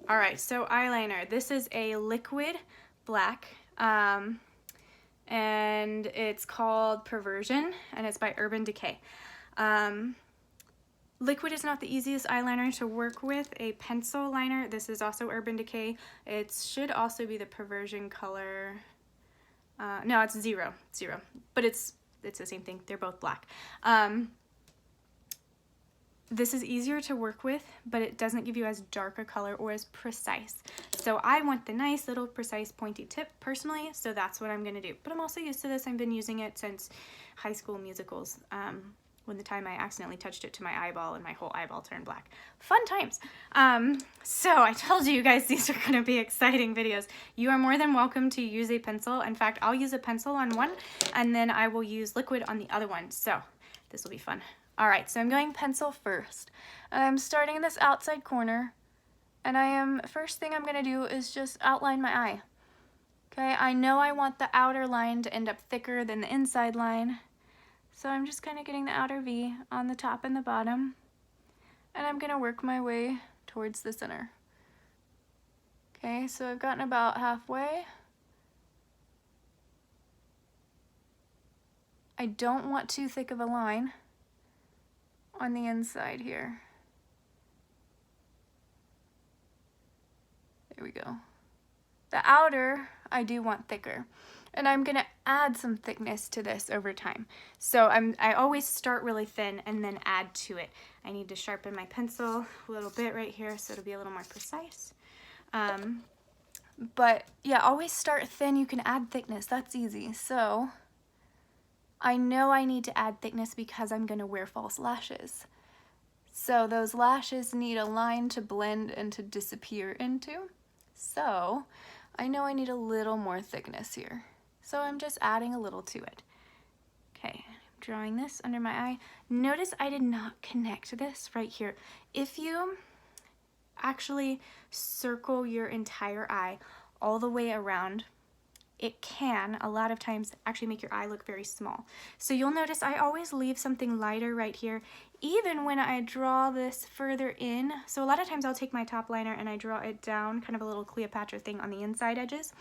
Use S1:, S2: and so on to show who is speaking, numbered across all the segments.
S1: All right, so eyeliner. This is a liquid black, and it's called Perversion, and it's by Decay. Liquid is not the easiest eyeliner to work with. A pencil liner, this is also Decay. It should also be the Perversion color. No, it's zero, but it's the same thing. They're both black. This is easier to work with, but it doesn't give you as dark a color or as precise. So I want the nice little precise pointy tip personally, so that's what I'm gonna do. But I'm also used to this. I've been using it since High School Musicals, when the time I accidentally touched it to my eyeball and my whole eyeball turned black. Fun times. So I told you guys these are gonna be exciting videos. You are more than welcome to use a pencil. In fact, I'll use a pencil on one and then I will use liquid on the other one. So this will be fun. All right, so I'm going pencil first. I'm starting in this outside corner, and first thing I'm gonna do is just outline my eye. Okay, I know I want the outer line to end up thicker than the inside line, so I'm just kind of getting the outer V on the top and the bottom, and I'm gonna work my way towards the center. Okay, so I've gotten about halfway. I don't want too thick of a line on the inside here. There we go. The outer, I do want thicker. And I'm gonna add some thickness to this over time. So I always start really thin and then add to it. I need to sharpen my pencil a little bit right here so it'll be a little more precise. But yeah, always start thin. You can add thickness, that's easy. So I know I need to add thickness because I'm gonna wear false lashes. So those lashes need a line to blend and to disappear into. So I know I need a little more thickness here. So I'm just adding a little to it. Okay, I'm drawing this under my eye. Notice I did not connect this right here. If you actually circle your entire eye all the way around, it can, a lot of times, actually make your eye look very small. So you'll notice I always leave something lighter right here, even when I draw this further in. So a lot of times I'll take my top liner and I draw it down, kind of a little Cleopatra thing on the inside edges.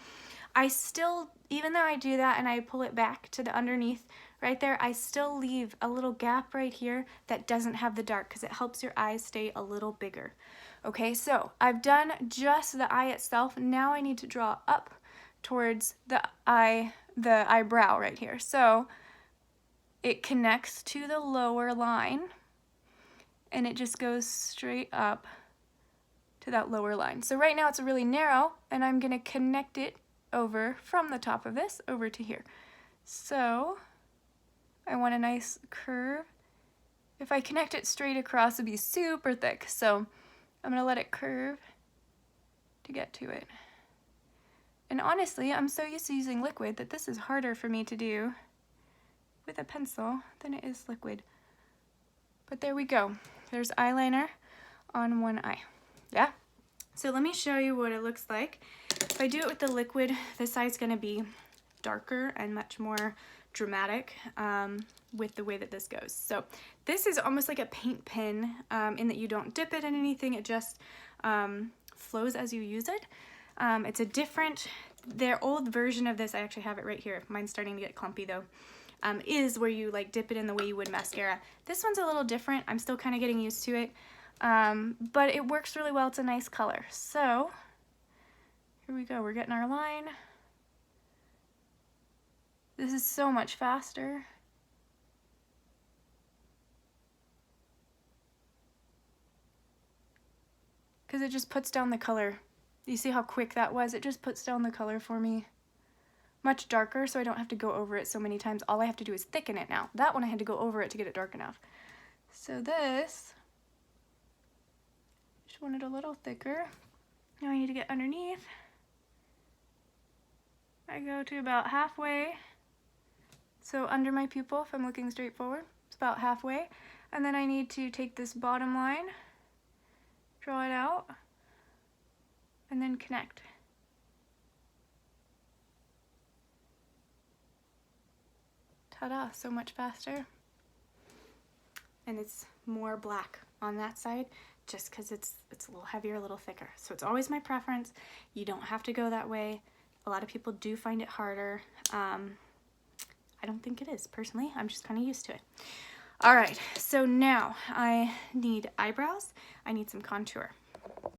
S1: I still, even though I do that and I pull it back to the underneath right there, I still leave a little gap right here that doesn't have the dark because it helps your eyes stay a little bigger. Okay, so I've done just the eye itself. Now I need to draw up towards the eyebrow right here. So it connects to the lower line and it just goes straight up to that lower line. So right now it's really narrow and I'm gonna connect it over from the top of this over to here. So I want a nice curve. If I connect it straight across, it'd be super thick. So I'm gonna let it curve to get to it. And honestly, I'm so used to using liquid that this is harder for me to do with a pencil than it is liquid. But there we go. There's eyeliner on one eye. Yeah? So let me show you what it looks like. If I do it with the liquid, this eye's gonna be darker and much more dramatic with the way that this goes. So this is almost like a paint pen in that you don't dip it in anything. It just flows as you use it. It's a different, their old version of this, I actually have it right here, mine's starting to get clumpy though, is where you like dip it in the way you would mascara. This one's a little different, I'm still kind of getting used to it, but it works really well, it's a nice color. So, here we go, we're getting our line. This is so much faster. Because it just puts down the color. You see how quick that was? It just puts down the color for me. Much darker, so I don't have to go over it so many times. All I have to do is thicken it now. That one I had to go over it to get it dark enough. So this, just want it a little thicker. Now I need to get underneath. I go to about halfway. So under my pupil, if I'm looking straight forward, it's about halfway. And then I need to take this bottom line, draw it out, and then connect. Ta-da, so much faster. And it's more black on that side just because it's a little heavier, a little thicker. So it's always my preference. You don't have to go that way. A lot of people do find it harder. I don't think it is, personally. I'm just kind of used to it. All right, so now I need eyebrows. I need some contour.